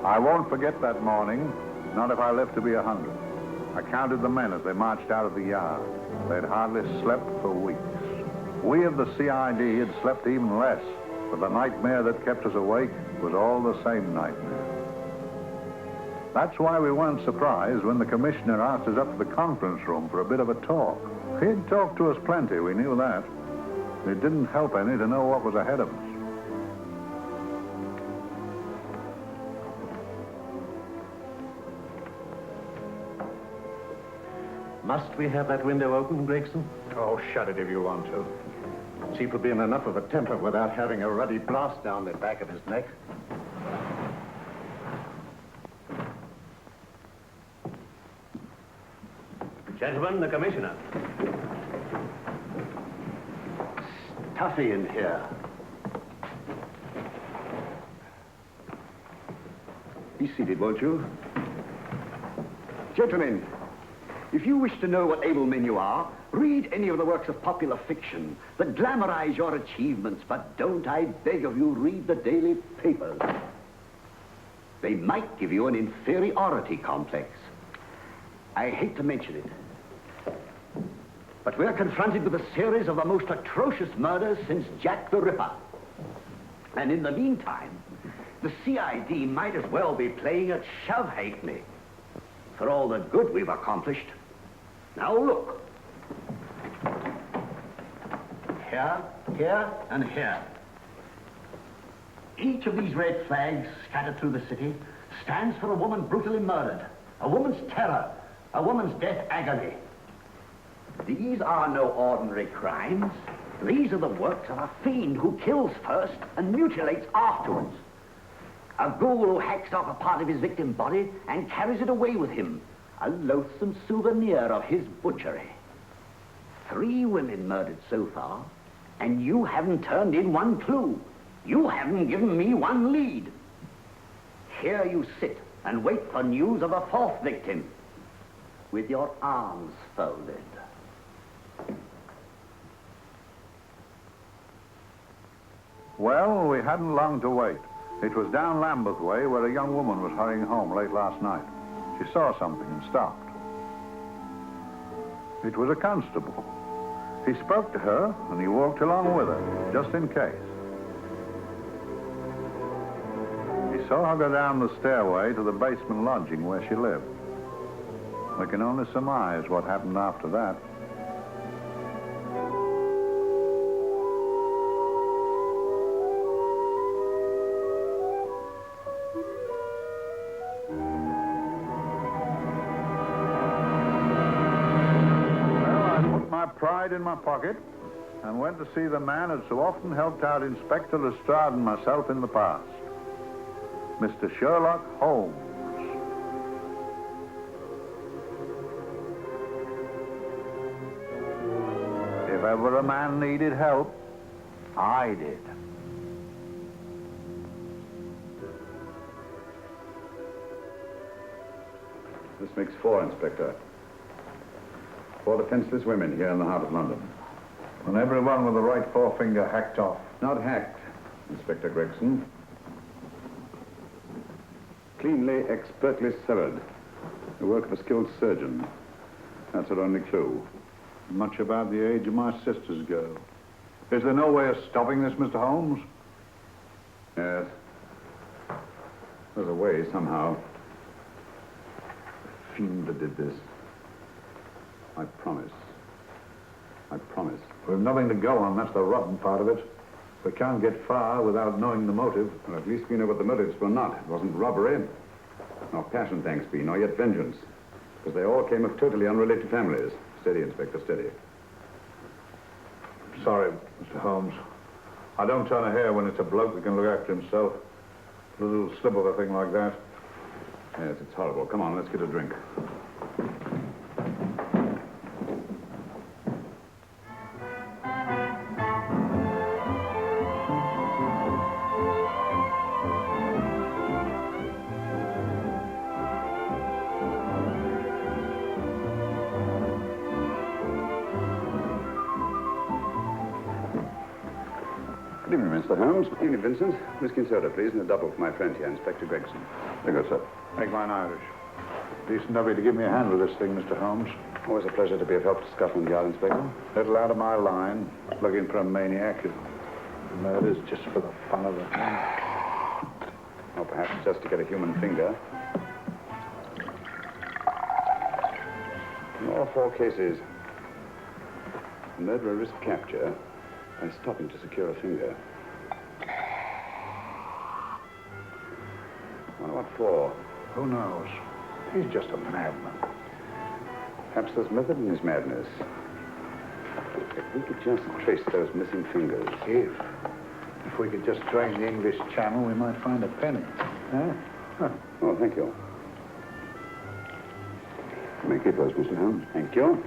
I won't forget that morning, not if I live to be 100. I counted the men as they marched out of the yard. They'd hardly slept for weeks. We of the CID had slept even less, but the nightmare that kept us awake was all the same nightmare. That's why we weren't surprised when the commissioner asked us up to the conference room for a bit of a talk. He'd talked to us plenty, we knew that. It didn't help any to know what was ahead of us. Must we have that window open, Gregson? Oh, shut it if you want to. Chief will be in enough of a temper without having a ruddy blast down the back of his neck. Gentlemen, the commissioner. Stuffy in here. Be seated, won't you? Gentlemen, if you wish to know what able men you are, read any of the works of popular fiction that glamorize your achievements, but don't, I beg of you, read the daily papers. They might give you an inferiority complex. I hate to mention it, but we're confronted with a series of the most atrocious murders since Jack the Ripper. And in the meantime, the CID might as well be playing at shove halfpenny for all the good we've accomplished. Now look. Here, here, and here. Each of these red flags scattered through the city stands for a woman brutally murdered, a woman's terror, a woman's death agony. These are no ordinary crimes. These are the works of a fiend who kills first and mutilates afterwards. A ghoul who hacks off a part of his victim's body and carries it away with him, a loathsome souvenir of his butchery. 3 women murdered so far, and you haven't turned in one clue. You haven't given me one lead. Here you sit and wait for news of a 4th victim, with your arms folded. Well, we hadn't long to wait. It was down Lambeth Way where a young woman was hurrying home late last night. She saw something and stopped. It was a constable. He spoke to her, and he walked along with her, just in case. He saw her go down the stairway to the basement lodging where she lived. We can only surmise what happened after that. Pride in my pocket and went to see the man who'd so often helped out Inspector Lestrade and myself in the past, Mr. Sherlock Holmes. If ever a man needed help, I did. This makes 4, Inspector. 4 defenseless women here in the heart of London. And everyone with the right forefinger hacked off. Not hacked, Inspector Gregson. Cleanly, expertly severed. The work of a skilled surgeon. That's our only clue. Much about the age of my sister's girl. Is there no way of stopping this, Mr. Holmes? Yes. There's a way, somehow. The fiend that did this. I promise. I promise. We've nothing to go on. That's the rotten part of it. We can't get far without knowing the motive. Well, at least we know what the motives were not. It wasn't robbery, nor passion, thanks be, nor yet vengeance. Because they all came of totally unrelated families. Steady, Inspector, steady. Sorry, Mr. Holmes. I don't turn a hair when it's a bloke that can look after himself. A little slip of a thing like that. Yes, it's horrible. Come on, let's get a drink. Good evening, Mr. Holmes. Good evening, Vincent. Whiskey and soda, please, and a double for my friend here, Inspector Gregson. Very good, sir. Make mine Irish. Decent of you to give me a hand with this thing, Mr. Holmes. Always a pleasure to be of help to Scotland Yard, Inspector. Little out of my line. Looking for a maniac who murders just for the fun of it. Or perhaps just to get a human finger. In all four cases, the murderer risked capture by stopping to secure a finger. Wonder what for? Who knows? He's just a madman. Perhaps there's method in his madness. If we could just trace those missing fingers. If we could just drain the English Channel, we might find a penny. Huh? Oh, thank you. Make it those, Mr. Holmes. Thank you.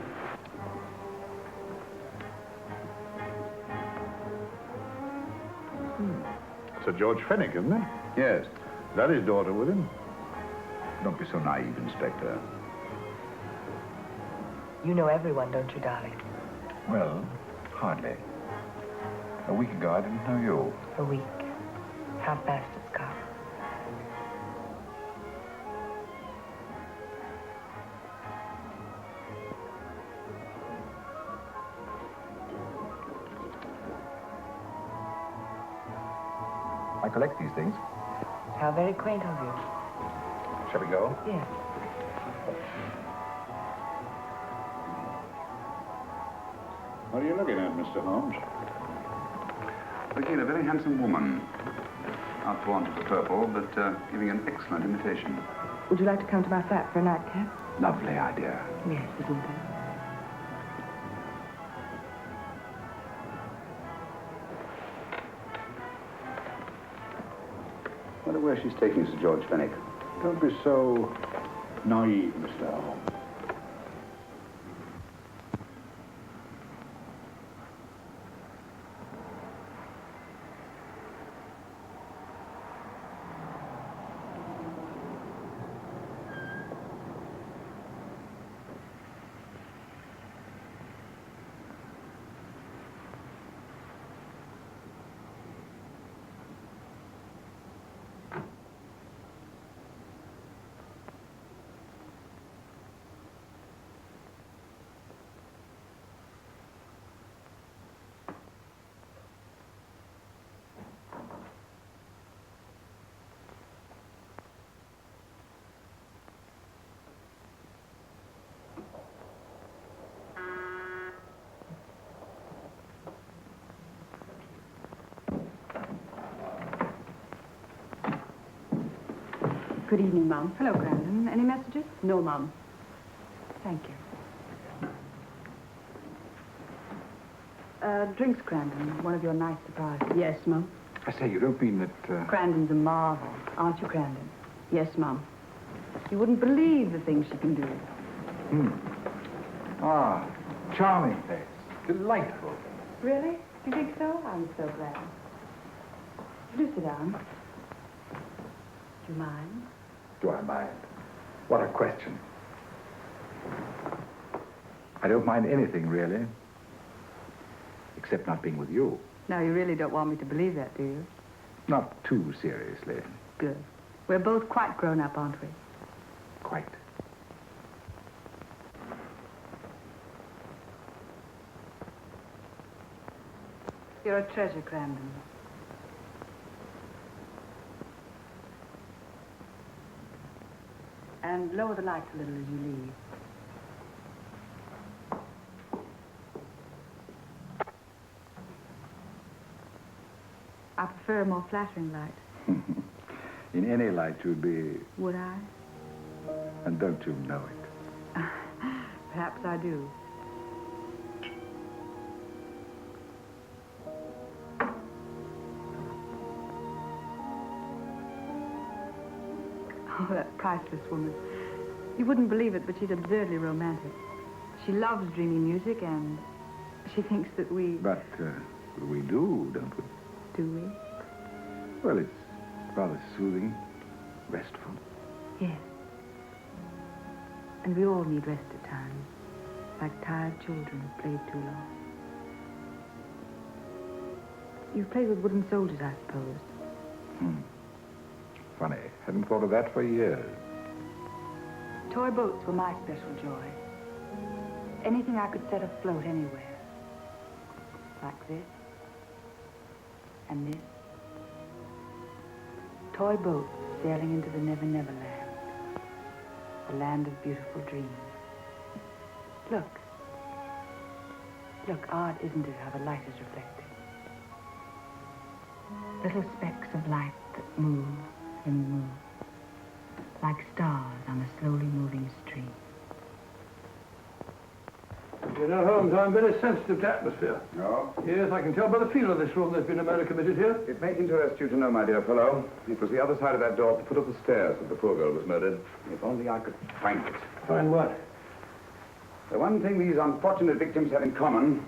Sir George Fenwick, isn't it? Yes. Is that his daughter with him? Don't be so naive, Inspector. You know everyone, don't you, darling? Well, hardly. A week ago, I didn't know you. A week. How fast it's gone. I collect these things. How very quaint of you. Shall we go? Yes. What are you looking at, Mr. Holmes? Looking at a very handsome woman. Not fond of the purple, but giving an excellent imitation. Would you like to come to my flat for a nightcap? Lovely idea. Yes, isn't it? Wonder where she's taking Sir George Fenwick. Don't be so naive, Mr. Holmes. Good evening, Mum. Hello, Grandon. Any messages? No, Mum. Thank you. Drinks, Grandon. One of your nice surprises. Yes, Mum. I say, you don't mean that... Grandon's a marvel, aren't you, Grandon? Yes, Mum. You wouldn't believe the things she can do. Ah, charming place. Delightful. Really? You think so? I'm so glad. Do sit down. Do you mind? Do I mind? What a question. I don't mind anything, really. Except not being with you. Now, you really don't want me to believe that, do you? Not too seriously. Good. We're both quite grown up, aren't we? Quite. You're a treasure, Crandon. And lower the lights a little as you leave. I prefer a more flattering light. In any light you'd be... Would I? And don't you know it? Perhaps I do. Oh, that priceless woman. You wouldn't believe it, but she's absurdly romantic. She loves dreamy music, and she thinks that we... But we do, don't we? Do we? Well, it's rather soothing, restful. Yes. And we all need rest at times, like tired children who've played too long. You've played with wooden soldiers, I suppose. Funny. Hadn't thought of that for years. Toy boats were my special joy. Anything I could set afloat anywhere. Like this. And this. Toy boats sailing into the Never Never Land. The land of beautiful dreams. Look. Look, odd, isn't it, how the light is reflected? Little specks of light that move and move. Like stars on a slowly moving stream. You know, Holmes, I'm very sensitive to atmosphere. No? Yes, I can tell by the feel of this room there's been a murder committed here. It may interest you to know, my dear fellow, it was the other side of that door at the foot of the stairs that the poor girl was murdered. If only I could find it. Find what? The one thing these unfortunate victims have in common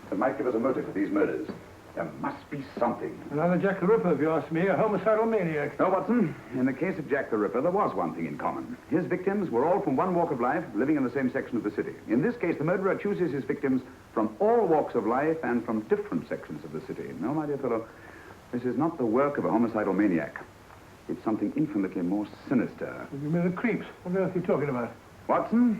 that might give us a motive for these murders. There must be something. Another Jack the Ripper, if you ask me, a homicidal maniac. No, Watson. In the case of Jack the Ripper, there was one thing in common. His victims were all from one walk of life, living in the same section of the city. In this case, the murderer chooses his victims from all walks of life and from different sections of the city. No, my dear fellow, this is not the work of a homicidal maniac. It's something infinitely more sinister. You mean the creeps? What on earth are you talking about? Watson,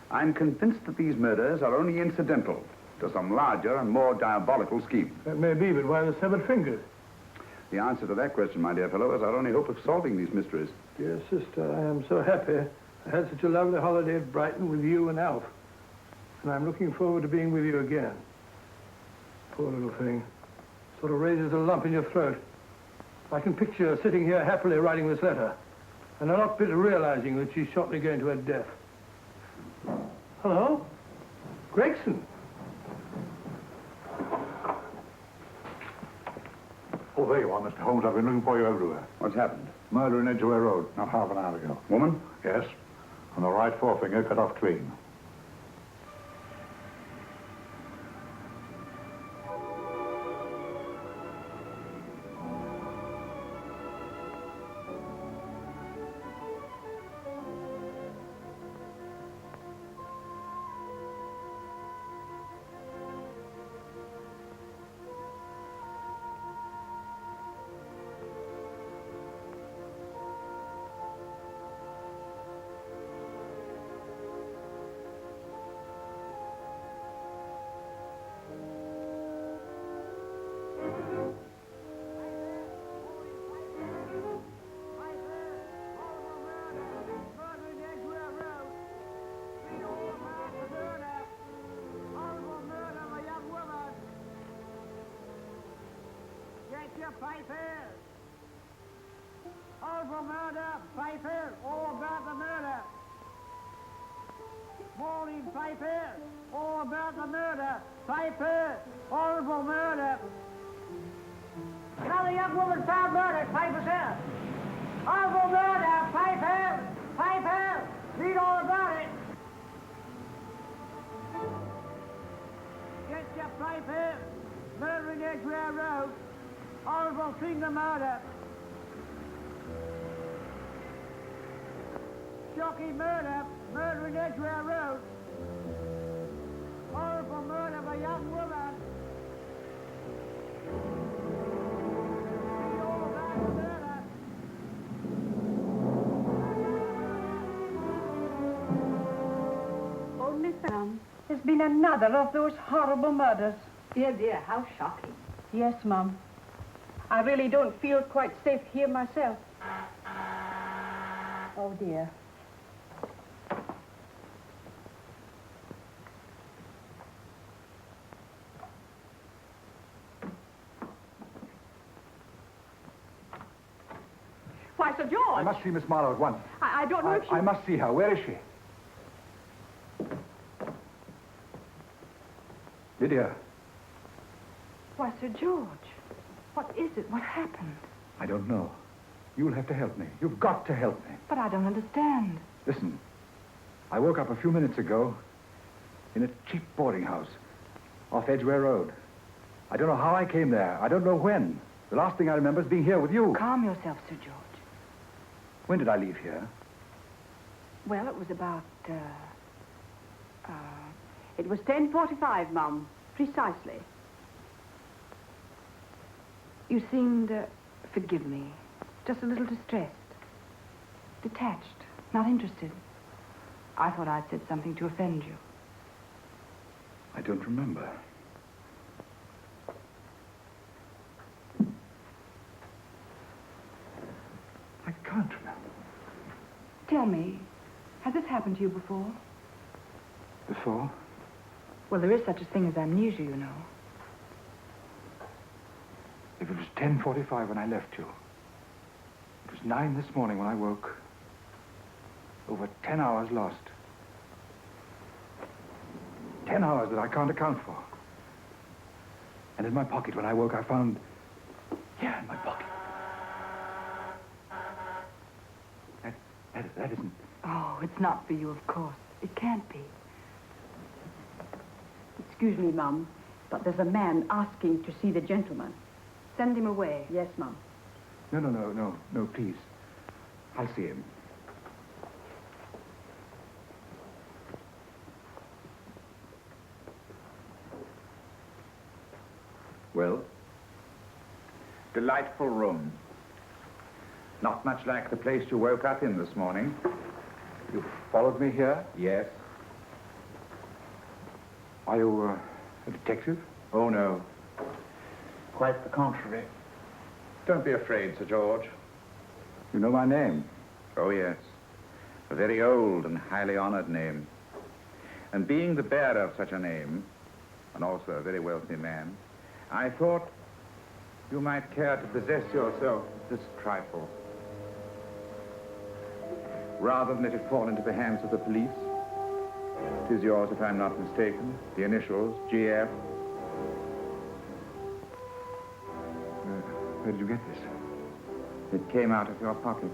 I'm convinced that these murders are only incidental to some larger and more diabolical scheme. That may be, but why the severed fingers? The answer to that question, my dear fellow, is our only hope of solving these mysteries. Dear sister, I am so happy. I had such a lovely holiday at Brighton with you and Alf. And I'm looking forward to being with you again. Poor little thing. Sort of raises a lump in your throat. I can picture her sitting here happily writing this letter. And a lot bit realizing that she's shortly going to her death. Hello? Gregson. Oh, there you are, Mr. Holmes. I've been looking for you everywhere. What's happened? Murder in Edgware Road, not half an hour ago. Woman? Yes. And the right forefinger cut off clean. Papers! All for murder, papers, all about the murder. Morning papers, all about the murder. Papers, horrible murder. Another young woman found murdered, papers here. Horrible murder, papers, papers, read all about it. Get your papers, murder in Edgware Road. Horrible finger murder. Shocking murder, murder in Edgware Road. Horrible murder of a young woman. Read all about the murder. Only, Sam, there's been another of those horrible murders. Dear, dear, how shocking. Yes, Mum. I really don't feel quite safe here myself. Oh, dear. Why, Sir George! I must see Miss Marlowe at once. I don't know if she... I must see her. Where is she? Lydia. Why, Sir George, what is it? What happened? I don't know. You'll have to help me. You've got to help me. But I don't understand. Listen, I woke up a few minutes ago in a cheap boarding house off Edgware Road. I don't know how I came there. I don't know when. The last thing I remember is being here with you. Calm yourself, Sir George. When did I leave here? Well, it was about, It was 10:45, Mum. Precisely. you seemed, forgive me, just a little distressed. Detached, not interested. I thought I'd said something to offend you. I don't remember. I can't remember. Tell me, has this happened to you before? Before? Well, there is such a thing as amnesia, you know. If it was 10:45 when I left you, it was 9 this morning when I woke. Over 10 hours lost. 10 hours that I can't account for. And in my pocket when I woke, I found... Yeah, in my pocket. That isn't... Oh, it's not for you, of course. It can't be. Excuse me, Mum, but there's a man asking to see the gentleman. Send him away. Yes, Mum. No, please. I'll see him. Well? Delightful room. Not much like the place you woke up in this morning. You followed me here? Yes. Are you a detective? Oh, no. Quite the contrary. Don't be afraid, Sir George. You know my name? Oh, yes. A very old and highly honored name. And being the bearer of such a name, and also a very wealthy man, I thought you might care to possess yourself this trifle. Rather than let it fall into the hands of the police. It is yours, if I'm not mistaken. The initials, GF. Where did you get this? It came out of your pocket.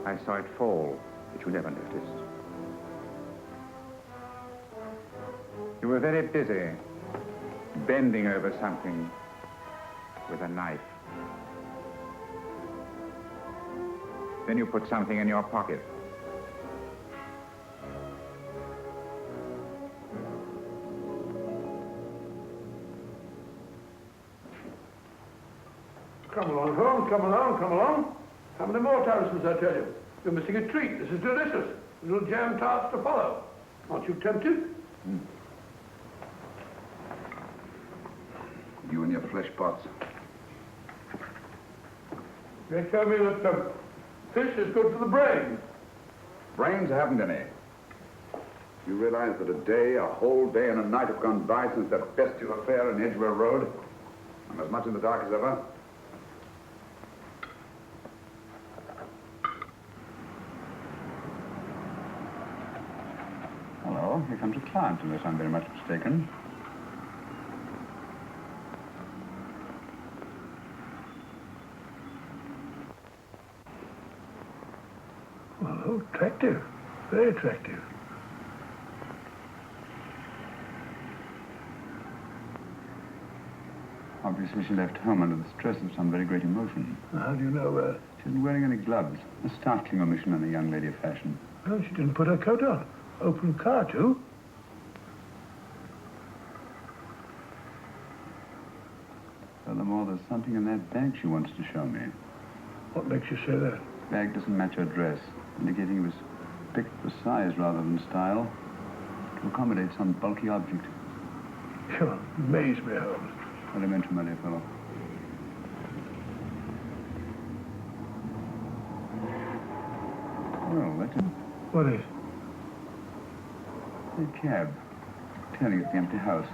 I saw it fall, but you never noticed. You were very busy, bending over something with a knife. Then you put something in your pocket. Come along, Holmes, come along, come along. How many more times must I tell you? You're missing a treat. This is delicious. Little jam tarts to follow. Aren't you tempted? You and your flesh pots. They tell me that fish is good for the brain. Brains haven't any. You realize that a whole day and a night have gone by since that bestial affair in Edgware Road? I'm as much in the dark as ever. Hello, here comes a client, unless I'm very much mistaken. Well, attractive. Very attractive. Obviously, she left home under the stress of some very great emotion. How do you know? She isn't wearing any gloves. A startling omission in a young lady of fashion. Well, she didn't put her coat on. Open car, too. Furthermore, there's something in that bag she wants to show me. What makes you say that? Bag doesn't match her dress, indicating it was picked for size rather than style, to accommodate some bulky object. You amaze me, Holmes. What did I mention, my dear fellow? Well, that's it. What is? The cab. Turning at the empty house.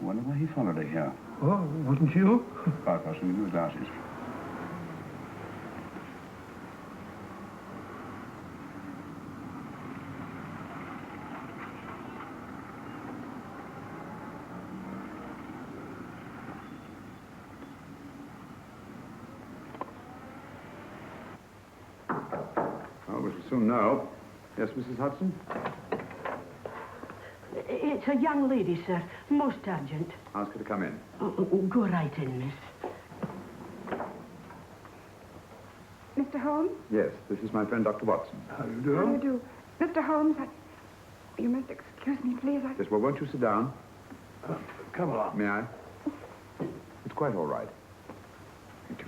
I wonder why he followed her here. Oh, wouldn't you? Bartos, give me the glasses. Oh, we shall soon know. Yes, Mrs. Hudson? It's a young lady, sir. Most urgent. Ask her to come in. Go right in, miss. Mr. Holmes? Yes, this is my friend, Dr. Watson. How do you How do you do? do? Mr. Holmes, you must excuse me, please. Yes, well, won't you sit down? Come along. May I? It's quite all right. Thank you.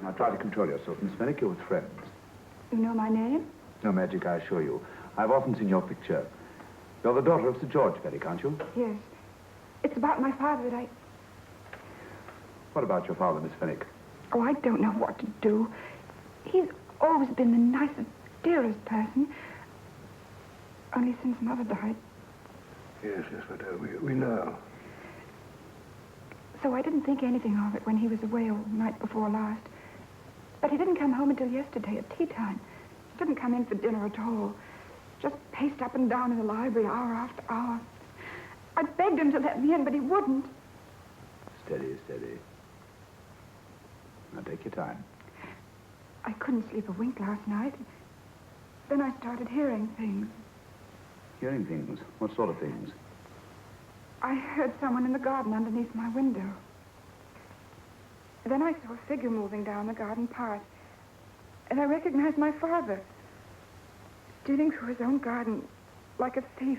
Now try to control yourself, Miss Fenwick. You're with friends. You know my name? No magic, I assure you. I've often seen your picture. You're the daughter of Sir George Fenwick, aren't you? Yes. It's about my father that What about your father, Miss Fenwick? Oh, I don't know what to do. He's always been the nicest, dearest person. Only since Mother died. Yes, we do. We know. So I didn't think anything of it when he was away all night before last. But he didn't come home until yesterday at tea time. He didn't come in for dinner at all. Just paced up and down in the library hour after hour. I begged him to let me in, but he wouldn't. Steady, steady. Now take your time. I couldn't sleep a wink last night. Then I started hearing things. Hearing things? What sort of things? I heard someone in the garden underneath my window. Then I saw a figure moving down the garden path. And I recognized my father. Stealing through his own garden like a thief.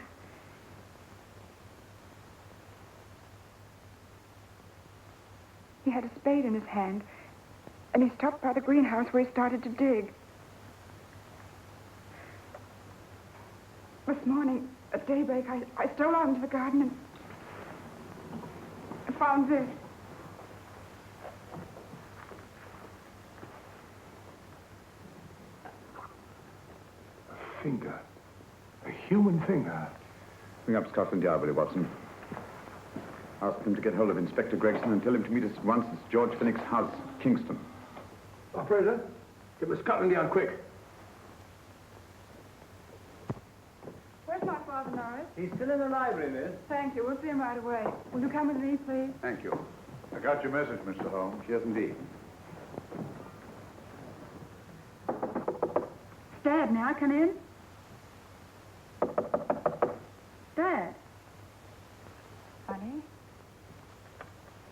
He had a spade in his hand. And he stopped by the greenhouse where he started to dig. This morning, at daybreak, I stole out into the garden and I found this. A finger. A human finger. Bring up Scotland Yard, will you, Watson? Ask him to get hold of Inspector Gregson and tell him to meet us at once at George Fenwick's house, Kingston. Operator, get me Scotland Yard quick. Where's my father, Norris? He's still in the library, miss. Thank you. We'll see him right away. Will you come with me, please? Thank you. I got your message, Mr. Holmes. Yes, indeed. Dad, may I come in? Dad? Funny.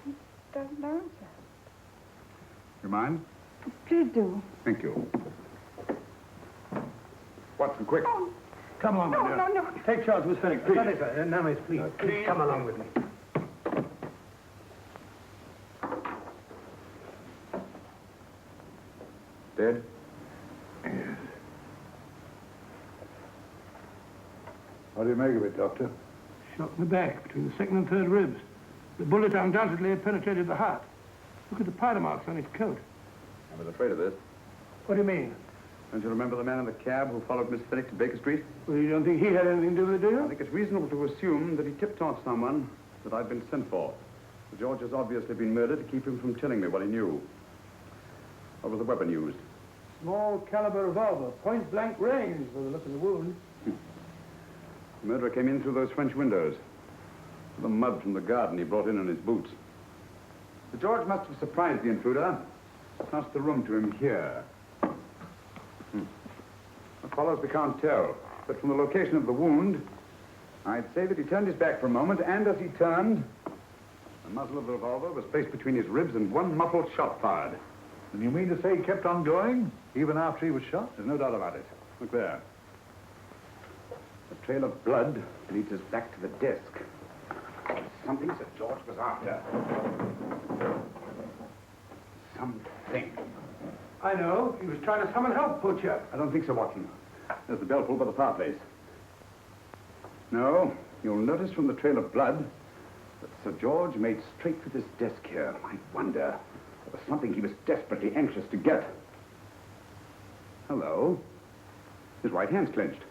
He doesn't answer. You mind? Please do. Thank you. Watson, quick. Oh, Come along, no, my dear. no, no. Take charge, Miss Fenwick, please. Sorry, sir. Now, miss, please. Please come along with me. Dead? Yes. What do you make of it, Doctor? Shot in the back, between the second and third ribs. The bullet undoubtedly had penetrated the heart. Look at the powder marks on his coat. I was afraid of this. What do you mean? Don't you remember the man in the cab who followed Miss Fenwick to Baker Street? Well, you don't think he had anything to do with it, do I you? think it's reasonable to assume that he tipped off someone that I'd been sent for. George has obviously been murdered to keep him from telling me what he knew. What was the weapon used? Small caliber revolver, point blank range, by the look of the wound. The murderer came in through those French windows. The mud from the garden he brought in his boots. Sir George must have surprised the intruder. Passed the room to him here. What follows, we can't tell. But from the location of the wound, I'd say that he turned his back for a moment, and as he turned, the muzzle of the revolver was placed between his ribs and one muffled shot fired. And you mean to say he kept on going, even after he was shot? There's no doubt about it. Look there. The trail of blood leads us back to the desk. something Sir George was after. Something. I know. He was trying to summon help, poor chap. I don't think so, Watson. There's the bell pull by the fireplace. No, you'll notice from the trail of blood that Sir George made straight for this desk here. I wonder, there was something he was desperately anxious to get. Hello. His right hand's clenched.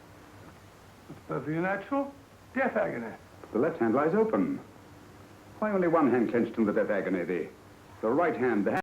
It's perfectly natural. Death agony. The left hand lies open. Why only one hand clenched in the death agony? The right hand, the hand...